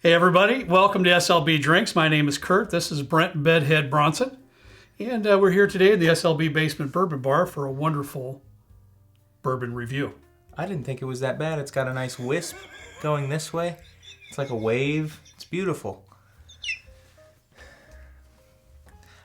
Hey everybody, welcome to SLB Drinks. My name is Kurt. This is Brent Bedhead Bronson. And we're here today at the SLB Basement Bourbon Bar for a wonderful bourbon review. I didn't think it was that bad. It's got a nice wisp going this way. It's like a wave. It's beautiful.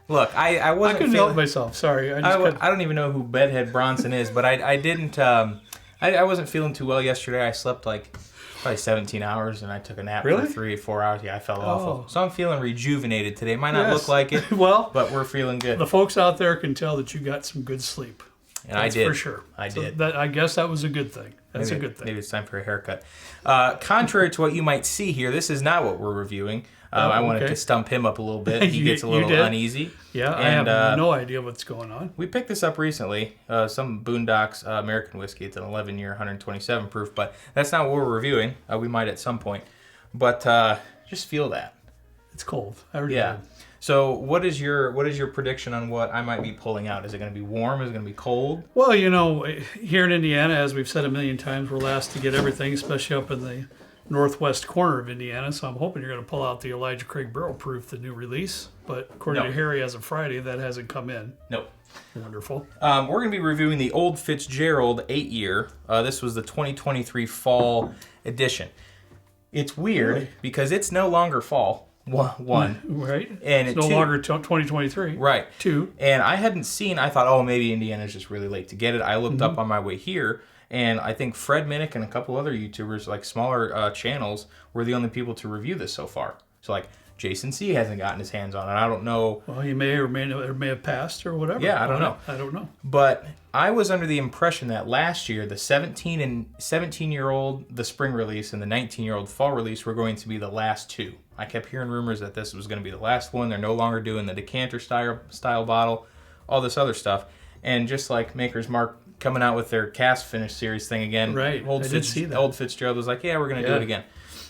Look, I wasn't I couldn't help myself. Sorry. I don't even know who Bedhead Bronson is, but I didn't... I wasn't feeling too well yesterday. I slept like probably 17 hours, and I took a nap for 3 or 4 hours. Yeah, I felt awful. So I'm feeling rejuvenated today. Might not look like it, well, but we're feeling good. The folks out there can tell that you got some good sleep. And that's I did. For sure. I did. I guess that was a good thing. That's a good thing. Maybe it's time for a haircut. Contrary to what you might see here, this is not what we're reviewing. I wanted to stump him up a little bit. He gets a little uneasy. Yeah, and, I have no idea what's going on. We picked this up recently. Some Boondocks American whiskey. It's an 11-year, 127 proof, but that's not what we're reviewing. We might at some point. But just feel that. It's cold. I already did. So what is your prediction on what I might be pulling out? Is it going to be warm? Is it going to be cold? Well, you know, here in Indiana, as we've said a million times, we're last to get everything, especially up in the northwest corner of Indiana. So I'm hoping you're going to pull out the Elijah Craig Barrel Proof, the new release. But according to Harry, as of Friday, that hasn't come in. Nope. Wonderful. We're going to be reviewing the Old Fitzgerald 8-year. This was the 2023 fall edition. It's weird because it's no longer fall. One. Right. And it's no longer 2023. Right. 2. And I hadn't seen, I thought, maybe Indiana's just really late to get it. I looked up on my way here, and I think Fred Minnick and a couple other YouTubers, like smaller channels, were the only people to review this so far. So, like, Jason C. hasn't gotten his hands on it. I don't know. Well, he may or may have passed or whatever. Yeah, I don't know. I don't know. But I was under the impression that last year, the 17-year-old, the spring release, and the 19-year-old fall release were going to be the last two. I kept hearing rumors that this was going to be the last one. They're no longer doing the decanter style bottle, all this other stuff. And just like Maker's Mark coming out with their cast finish series thing again. Right, I did see that. Old Fitzgerald was like, yeah, we're going to do it again.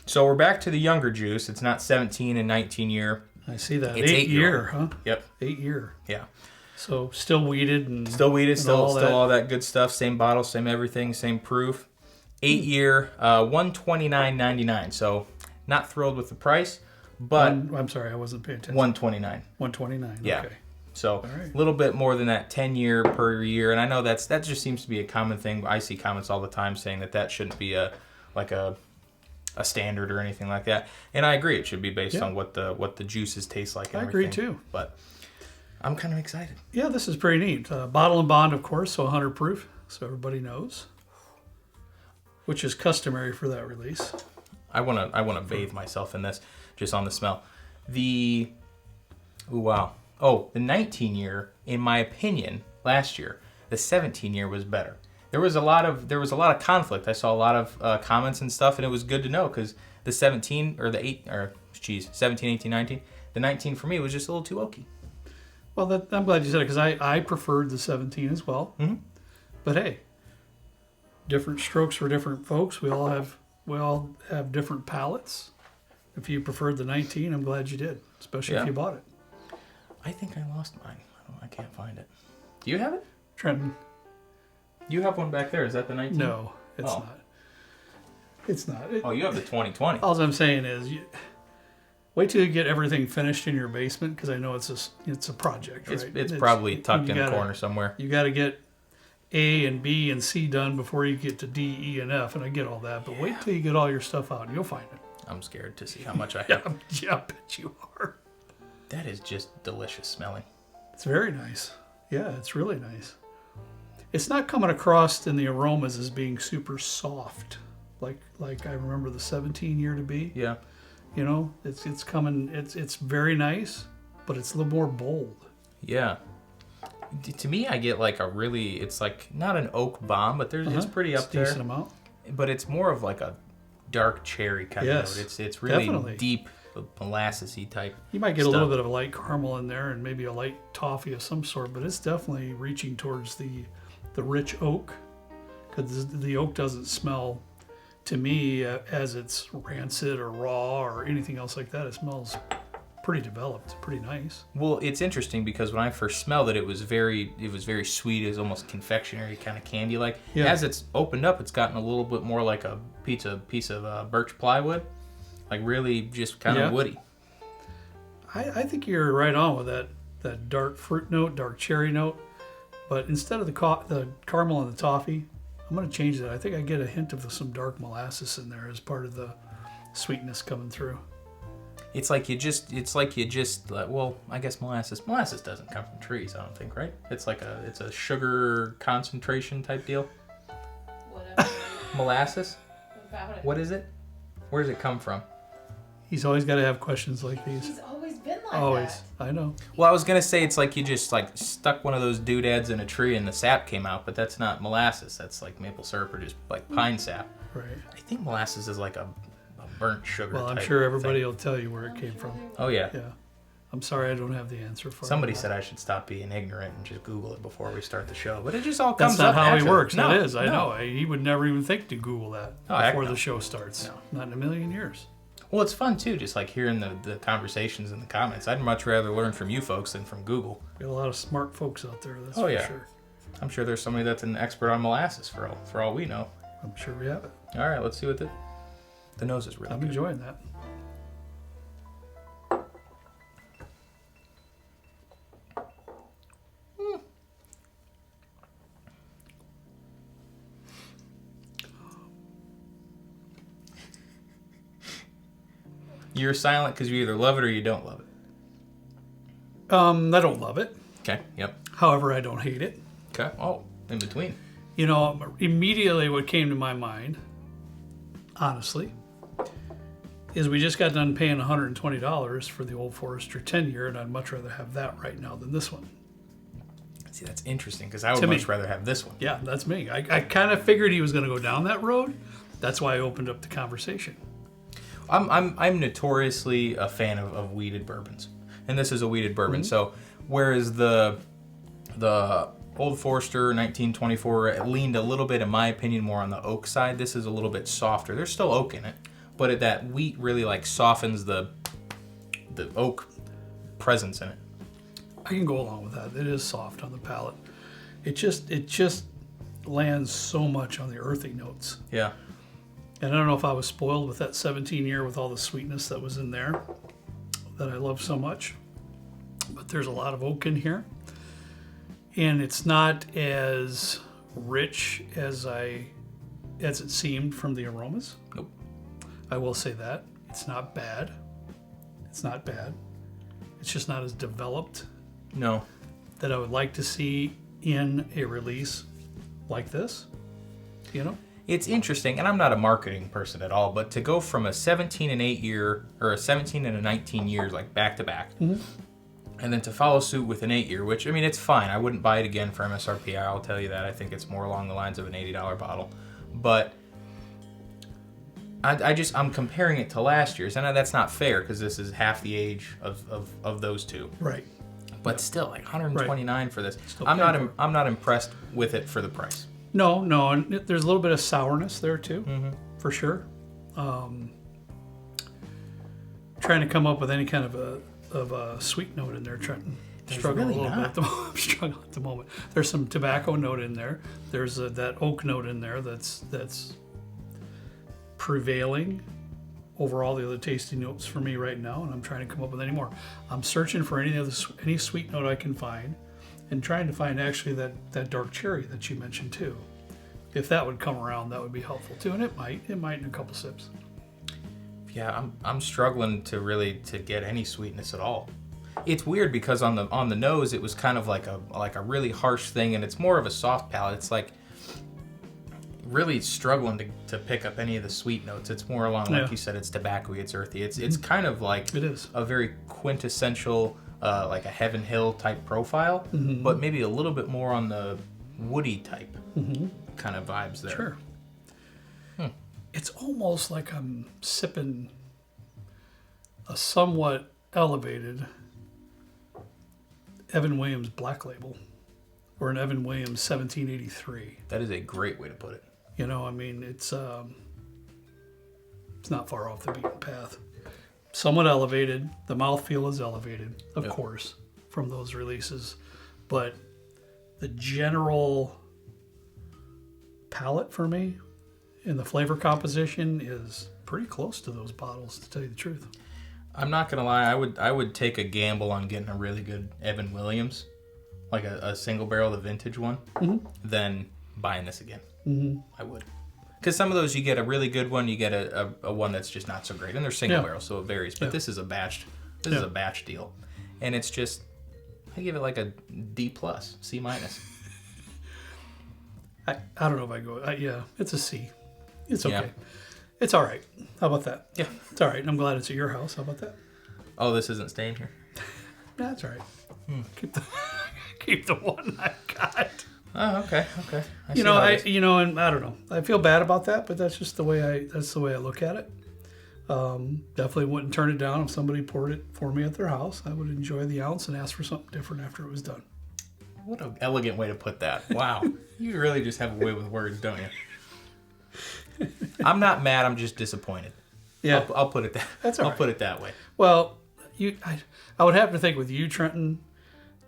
So we're back to the younger juice. It's not 17 and 19 year. I see that. It's 8 year, huh? Yep. 8 year. Yeah. So still weeded and still all that good stuff. Same bottle, same everything, same proof. 8 year, $129.99. So not thrilled with the price, but I'm sorry, I wasn't paying attention. $129. $129. Yeah. Okay. So a little bit more than that 10 year per year, and I know that just seems to be a common thing. I see comments all the time saying that shouldn't be a standard or anything like that, and I agree. It should be based on what the juices taste like. And I agree too. But I'm kind of excited. Yeah, this is pretty neat. Bottle and bond, of course, so 100 proof, so everybody knows, which is customary for that release. I wanna bathe myself in this just on the smell. The 19 year, in my opinion, last year, the 17 year was better. There was a lot of conflict. I saw a lot of comments and stuff, and it was good to know because the 17 or the 17, 18, 19, the 19 for me was just a little too oaky. Well, I'm glad you said it because I preferred the 17 as well. Mm-hmm. But hey, different strokes for different folks. We all have different palates. If you preferred the 19, I'm glad you did, especially if you bought it. I think I lost mine. I can't find it. Do you have it? Trenton. You have one back there. Is that the 19? No, it's not. It's not. You have the 2020. All I'm saying is, wait till you get everything finished in your basement because I know it's a project. Right? It's probably tucked in a corner somewhere. You got to get A and B and C done before you get to D, E, and F, and I get all that. But wait till you get all your stuff out, and you'll find it. I'm scared to see how much I have. Yeah, I bet you are. That is just delicious smelling. It's very nice. Yeah, it's really nice. It's not coming across in the aromas as being super soft, like I remember the 17 year to be. Yeah. You know, it's coming. It's very nice, but it's a little more bold. Yeah. To me, I get like it's like not an oak bomb, but it's pretty up there. Decent amount. But it's more of like a dark cherry kind of note. It's really deep, molassesy type. You might get a little bit of a light caramel in there and maybe a light toffee of some sort, but it's definitely reaching towards the rich oak, because the oak doesn't smell to me as it's rancid or raw or anything else like that. It smells pretty developed, pretty nice. Well, it's interesting because when I first smelled it, it was very sweet. It was almost confectionery kind of candy like. Yeah. As it's opened up, it's gotten a little bit more like a piece of birch plywood. Like really just kind of woody. I think you're right on with that dark fruit note, dark cherry note. But instead of the caramel and the toffee, I'm going to change that. I think I get a hint of some dark molasses in there as part of the sweetness coming through. It's like you just, well, I guess molasses doesn't come from trees, I don't think, right? It's a sugar concentration type deal. Whatever. Molasses? About it. What is it? Where does it come from? He's always got to have questions like these. He's always been like Always. that. I know. Well, I was going to say it's like you just like stuck one of those doodads in a tree and the sap came out, but that's not molasses. That's like maple syrup or just like pine sap. Right. I think molasses is like a burnt sugar Well, I'm type sure everybody thing. will tell you where it came from. Oh, yeah. Yeah. I'm sorry I don't have the answer for Somebody you. said I should stop being ignorant and just Google it before we start the show, but it just all That's comes not up how naturally. he works. No, That is. I no. know. He would never even think to Google that Oh, heck before no. the show starts. No. Not in a million years. Well, it's fun too, just like hearing the conversations in the comments. I'd much rather learn from you folks than from Google. Got a lot of smart folks out there. That's Oh, for yeah. sure. I'm sure there's somebody that's an expert on molasses for all we know. I'm sure we have it. All right, let's see what the nose is really I'm good. enjoying that. You're silent because you either love it or you don't love it. I don't love it. Okay. Yep. However, I don't hate it. Okay. Oh, in between. You know, immediately what came to my mind, honestly, is we just got done paying $120 for the Old Forester 10-year, and I'd much rather have that right now than this one. See, that's interesting because I would To me. much rather have this one. Yeah, that's me. I kind of figured he was going to go down that road. That's why I opened up the conversation. I'm notoriously a fan of weeded bourbons, and this is a weeded bourbon. Mm-hmm. So whereas the Old Forester 1924 leaned a little bit, in my opinion, more on the oak side, this is a little bit softer. There's still oak in it, but that wheat really like softens the oak presence in it. I can go along with that. It is soft on the palate. It just lands so much on the earthy notes. Yeah. And I don't know if I was spoiled with that 17-year with all the sweetness that was in there that I love so much. But there's a lot of oak in here. And it's not as rich as it seemed from the aromas. Nope. I will say that. It's not bad. It's not bad. It's just not as developed No. that I would like to see in a release like this. You know? It's interesting, and I'm not a marketing person at all, but to go from a 17 and 8 year or a 17 and a 19 years like back to back, and then to follow suit with an 8 year, which I mean it's fine. I wouldn't buy it again for MSRP. I'll tell you that. I think it's more along the lines of an $80 bottle, but I'm comparing it to last year's, and that's not fair because this is half the age of those two. Right. But still, like 129 for this. Still I'm paying not not impressed with it for the price. No, and there's a little bit of sourness there too, for sure. Trying to come up with any kind of a sweet note in there, struggling really a little not. bit. I'm struggling at the moment. There's some tobacco note in there. There's that oak note in there that's prevailing over all the other tasty notes for me right now, and I'm trying to come up with any more. I'm searching for any sweet note I can find, and trying to find actually that dark cherry that you mentioned too. If that would come around, that would be helpful too, and it might in a couple sips. Yeah, I'm struggling to get any sweetness at all. It's weird because on the nose it was kind of like a really harsh thing, and it's more of a soft palate. It's like really struggling to pick up any of the sweet notes. It's more along, like you said, it's tobacco-y, it's earthy. It's kind of like It is. a very quintessential like a Heaven Hill type profile, but maybe a little bit more on the woody type kind of vibes there. Sure. It's almost like I'm sipping a somewhat elevated Evan Williams Black Label or an Evan Williams 1783. That is a great way to put it. You know, I mean, it's not far off the beaten path. Somewhat elevated. The mouthfeel is elevated, of course, from those releases. But the general palate for me and the flavor composition is pretty close to those bottles, to tell you the truth. I'm not gonna lie. I would take a gamble on getting a really good Evan Williams, like a single barrel, the vintage one, than buying this again. Mm-hmm. I would, because some of those you get a really good one, you get a one that's just not so great, and they're single barrel, so it varies. But this is a batch. This is a batch deal, and it's just I give it like a D+, C-. I don't know if I go. Yeah, it's a C. It's okay. Yeah. It's all right. How about that? Yeah, it's all right. And I'm glad it's at your house. How about that? Oh, this isn't staying here. That's all right. Keep the one I got. Oh, okay. And I don't know. I feel bad about that, but that's just the way I look at it. Definitely wouldn't turn it down if somebody poured it for me at their house. I would enjoy the ounce and ask for something different after it was done. What an elegant way to put that. Wow. You really just have a way with words, don't you? I'm not mad. I'm just disappointed. Yeah. I'll put it that. That's all right. I'll put it that way. Well, I would have to think with you, Trenton,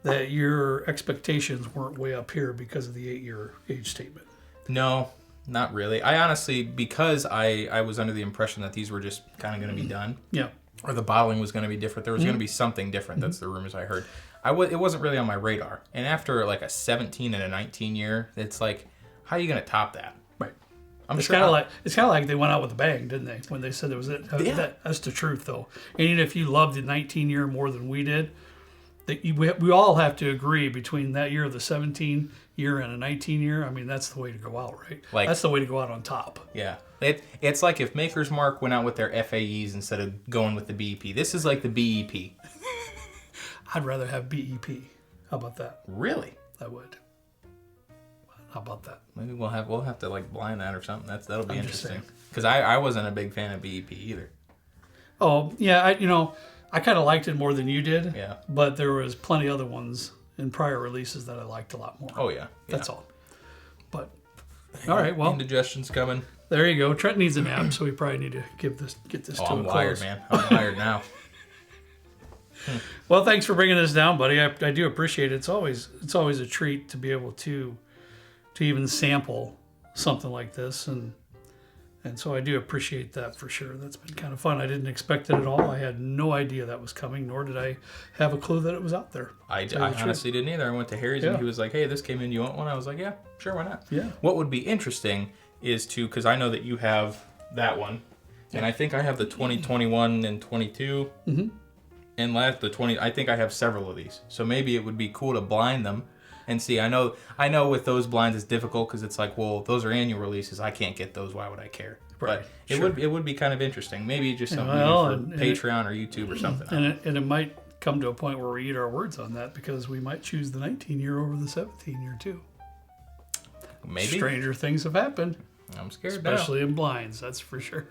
that your expectations weren't way up here because of the 8-year age statement. No, not really. I honestly, because I was under the impression that these were just kind of going to be done. Yeah. Or the bottling was going to be different. There was going to be something different. That's the rumors I heard. It wasn't really on my radar. And after like a 17 and a 19 year, it's like, how are you going to top that? Right. It's kind of like they went out with a bang, didn't they? When they said there was that's the truth, though. And even if you loved the 19 year more than we did, we all have to agree between that year, the 17 year and a 19 year. I mean, that's the way to go out, right? That's the way to go out on top. Yeah. It's like if Maker's Mark went out with their FAEs instead of going with the BEP. This is like the BEP. I'd rather have BEP. How about that? Really? I would. How about that? Maybe we'll have to like blind that or something. That'll be interesting. Because I wasn't a big fan of BEP either. Oh yeah, I kind of liked it more than you did. Yeah. But there was plenty other ones in prior releases that I liked a lot more. Oh yeah. That's all. But all right, well, indigestion's coming. There you go. Trent needs a nap, so we probably need to get this to a close. I'm wired, man. I'm wired now. Well, thanks for bringing this down, buddy. I do appreciate it. It's always a treat to be able to even sample something like this, and so I do appreciate that for sure. That's been kind of fun. I didn't expect it at all. I had no idea that was coming, nor did I have a clue that it was out there. I honestly didn't either. I went to Harry's and he was like, "Hey, this came in. You want one?" I was like, "Yeah, sure, why not?" Yeah. What would be interesting is because I know that you have that one, and I think I have the 2021 and 22. Mm-hmm. And the 20, I think I have several of these. So maybe it would be cool to blind them and see. I know with those blinds it's difficult because it's like, well, those are annual releases. I can't get those. Why would I care? Right. But it would be kind of interesting. Maybe just something for Patreon or YouTube or something. And it might come to a point where we eat our words on that because we might choose the 19 year over the 17 year too. Maybe. Stranger things have happened. I'm scared especially in blinds, that's for sure.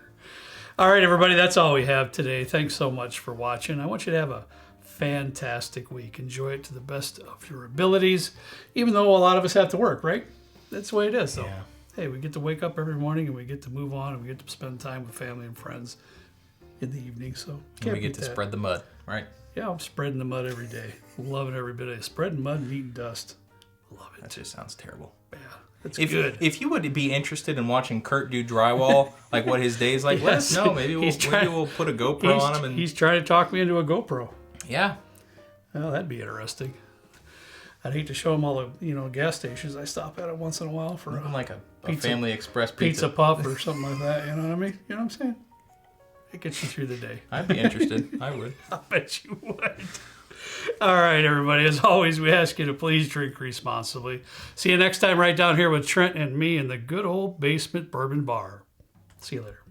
All right, everybody, that's all we have today. Thanks so much for watching. I want you to have a fantastic week. Enjoy it to the best of your abilities, even though a lot of us have to work, right? That's the way it is, though. Yeah. Hey, we get to wake up every morning, and we get to move on, and we get to spend time with family and friends in the evening. So we get to spread the mud, right? Yeah, I'm spreading the mud every day. Loving every bit of it. Spreading mud and eating dust. Love it. That just sounds terrible. Yeah. Good. If you would be interested in watching Kurt do drywall, like what his day's like, let us know. Maybe we'll put a GoPro on him. And he's trying to talk me into a GoPro. Yeah. Well, that'd be interesting. I'd hate to show him all the gas stations I stop at once in a while for like a Family Express pizza puff or something like that. You know what I mean? You know what I'm saying? It gets you through the day. I'd be interested. I would. I bet you would. All right, everybody. As always, we ask you to please drink responsibly. See you next time right down here with Trent and me in the good old basement bourbon bar. See you later.